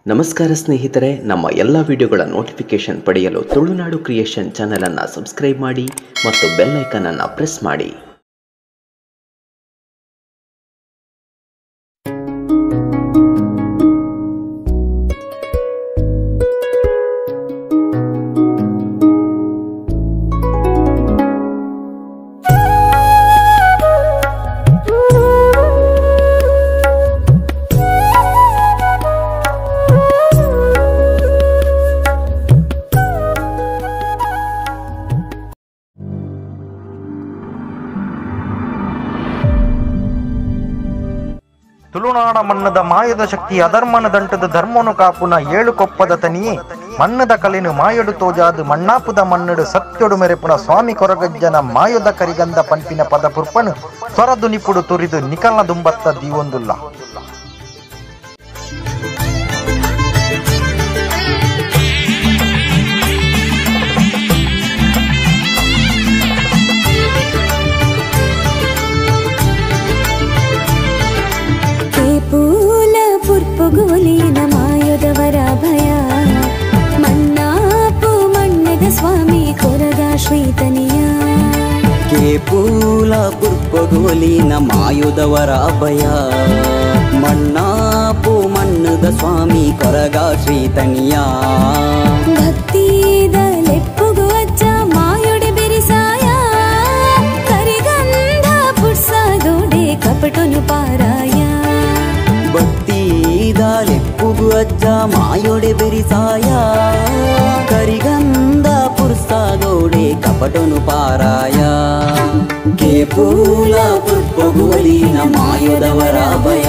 ನಮಸ್ಕಾರ ಸ್ನೇಹಿತರೆ, ನಮ್ಮ ಎಲ್ಲ ವಿಡಿಯೋಗಳ ನೋಟಿಫಿಕೇಶನ್ ಪಡೆಯಲು ತುಳುನಾಡು ಕ್ರಿಯೇಷನ್ ಚಾನೆಲ್ ಅನ್ನು ಸಬ್ಸ್ಕ್ರೈಬ್ ಮಾಡಿ ಮತ್ತು ಬೆಲ್ ಐಕಾನ್ ಅನ್ನು ಪ್ರೆಸ್ ಮಾಡಿ. ತುಳುನಾಡ ಮಣ್ಣದ ಮಾಯದ ಶಕ್ತಿ ಅಧರ್ಮನ ದಂಟದ ಧರ್ಮನು ಕಾಪುನ ಏಳು ಕೊಪ್ಪದ ತನಿಯೇ ಮಣ್ಣದ ಕಲೆನು ಮಾಯಡು ತೋಜಾದು ಮಣ್ಣಾಪುದ ಮಣ್ಣಡು ಸತ್ಯೊಡು ಮೆರೆಪುನ ಸ್ವಾಮಿ ಕೊರಗಜ್ಜನ ಮಾಯದ ಕರಿಗಂಧ ಪಂಪಿನ ಪದ ಪುರ್ಪನು ಸ್ವರದು ನಿಪುಡು ತುರಿದು ನಿಕಲ್ನ ದುಂಬತ್ತ ದೀವೊಂದುಲ್ಲ. ಪುರ್ಪೊಗುಲಿನ ಮಾಯದವರ ಭಯ ಮಣ್ಣಾಪು ಮಣ್ಣದ ಸ್ವಾಮಿ ಕೊರಗ ಶ್ರೀತನಿಯ ಕೇಪೂಲ ಪುರ್ಪೊಗುಲಿನ ಮಾಯುದವರ ಭಯ ಮಣ್ಣಾಪು ಮಣ್ಣದ ಸ್ವಾಮಿ ಕೊರಗ ಶ್ರೀತನಿಯ ಭಕ್ತಿದ ಲೆಪ್ಪುಗು ಅಜ್ಜ ಮಾಯೊಡೆ ಬೆರಿಸಾಯ ಕರಿಗಂಧ ಪುಡ್ಸಾದೋಡೆ ಕಪಟನು ಪಾರಾಯ ಲೆಪ್ಪುಗು ಅಜ್ಜ ಮಾಯೊಡೆ ಬೆರಿಸಾಯ ಕರಿಗಂಧ ಪುರ್ಸಾದೋಡೆ ಕಪಟನು ಪಾರಾಯ ಕೇಪೂಲ ಪುರ್ಪೊಗುಲಿನ ಮಾಯದವರ ಭಯ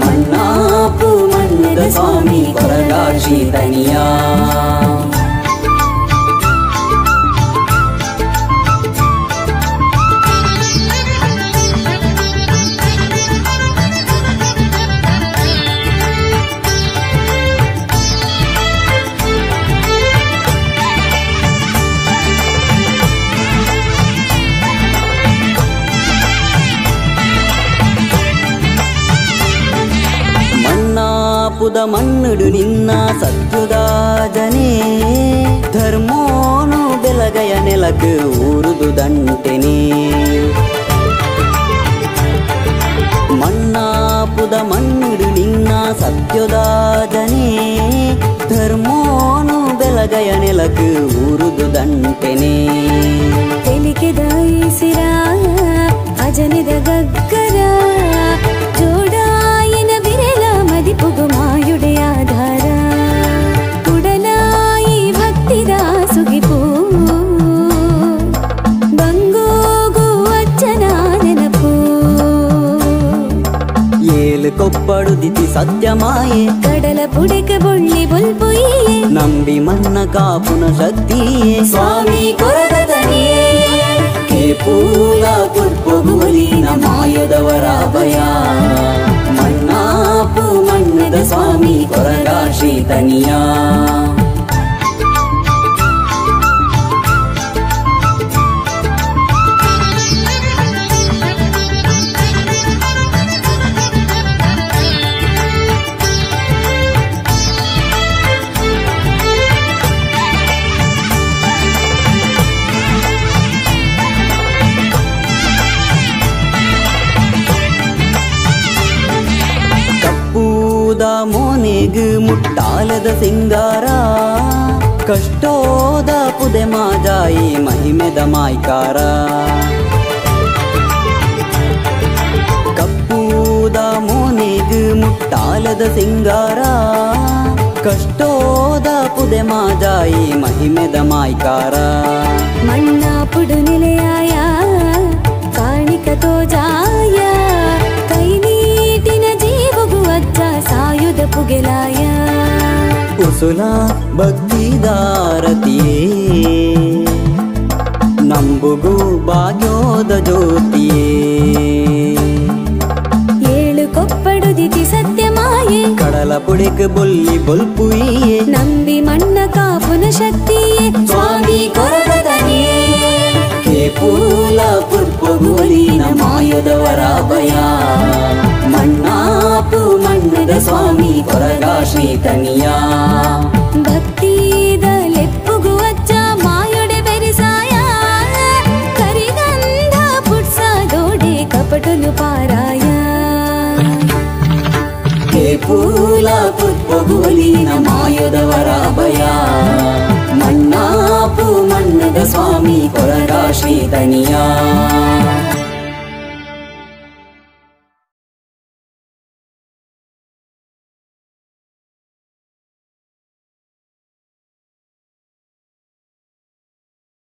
ಮಣ್ಣಾಪು ಮಣ್ಣದ ಸ್ವಾಮಿ ಕೊರಗ ಶ್ರೀತನಿಯ ಮಣ್ಣಾಪುದ ಮಣ್ಣುಡು ನಿನ್ನ ಸತ್ಯುದಾಜನೆ ಧರ್ಮೋನು ಬೆಲಗಯ ನೆಲಕ್ ಊರುದು ದಂಟೆನೆ ಮಣ್ಣಾಪುದ ಮಣ್ಣುಡು ನಿನ್ನ ಸತ್ಯುದಾಜನೆ ಧರ್ಮೋನು ಬೆಲಗಯ ನೆಲಕ್ ಊರುದು ದಂಟೆನೆ ತೆಲಿಕೆದ ಈಸಿರ ಅಜನಿದ ಗಗ್ಗರ ಜೋಡಾಯಿನ ಬಿರೆಲ ಮದಿಪುಗು ಮಾಯುಡೆ ಆಧಾರ ಕುಡಲಾಯಿ ಭಕ್ತಿದ ಸುಗಿಪು ಬಂಗೋಗು ಅಜ್ಜನ ನೆನಪು ಏಳು ಕೊಪ್ಪಡು ದಿತಿ ಸತ್ಯ ಮಾಯೆ ಕಡಲ ಪುಡೆಕ ಬೊಳ್ಳಿ ಬೊಲ್ಪುಯ್ಯೆ ನಂಬಿ ಮನ್ನ ಕಾಪುನ ಶಕ್ತಿಯೇ ಸ್ವಾಮಿ ಕೊರದ ತನಿಯೇ ಕೇಪೂಲ ಪುರ್ಪೊಗುಲಿನ ಮಾಯದವರ ಭಯ ಮಣ್ಣಾಪು ಮಣ್ಣದ ಸ್ವಾಮಿ ಕೊರಗ ಶ್ರೀತನಿಯ ಮೋನೆಗ್ ಮುಟ್ಟಾಲದ ಸಿಂಗಾರ ಕಷ್ಟೋದ ಪುದೆ ಮಾಜಾಯಿ ಮಹಿಮೆದ ಮಾಯ್ಕಾರ ಕಪ್ಪೂದ ಮೋನೆಗ್ ಮುಟ್ಟಾಲದ ಸಿಂಗಾರ ಕಷ್ಟೋದ ಪುದೆ ಮಾಜಾಯಿ ಮಹಿಮೆದ ಮಾಯ್ಕಾರ ಮಣ್ಣಾಪುಡು ನಿಲೆಯಾಯ ಕಾಣಿಕ ತೋಜಾಯ ಕೈ ನೀಟಿನ ಜೀವಗು ಅಜ್ಜ ಸಾಯುಧ ಪುಗೆಲಾಯ ಉಸುಲ ಭಕ್ತಿದಾರತಿಯೇ ನಂಬುಗು ಭಾಗ್ಯೋದ ಜ್ಯೋತಿಯೇ ಏಳು ಕೊಪ್ಪಡು ದಿತಿ ಸತ್ಯ ಮಾಯೆ ಕಡಲ ಪುಡೆಕ್ ಬೊಲ್ಲಿ ಬೊಲ್ಪುಯಿಯೇ ನಂಬಿ ಮಣ್ಣ ಕಾಪುನ ಶಕ್ತಿಯೇ ಸ್ವಾಮಿ ಕೊರದ ತನಿಯೇ ಕೇಪೂಲ ಪುರ್ಪೊಗುಲಿನ ಮಾಯದವರ ಭಯ ಮಣ್ಣಾಪು ಮಣ್ಣದ ಸ್ವಾಮಿ ಸ್ವಾಮಿ ಕೊರಗ ಶ್ರೀತನಿಯ ಭಕ್ತಿದ ಲೆಪ್ಪುಗು ಅಜ್ಜ ಮಾಯೊಡೆ ಬೆರಿಸಾಯ ಕರಿಗಂಧ ಪುಟ್ಸದೋಡೆ ಕಪಟುಲು ಪಾರಾಯ ಪೂಲ ಪುಪ್ಪಗುವಲಿನ ಮಾಯದವರ ಭಯ ಮಣ್ಣಾಪು ಮಣ್ಣದ ಸ್ವಾಮಿ ಕೊರಗ ಶ್ರೀತನಿಯ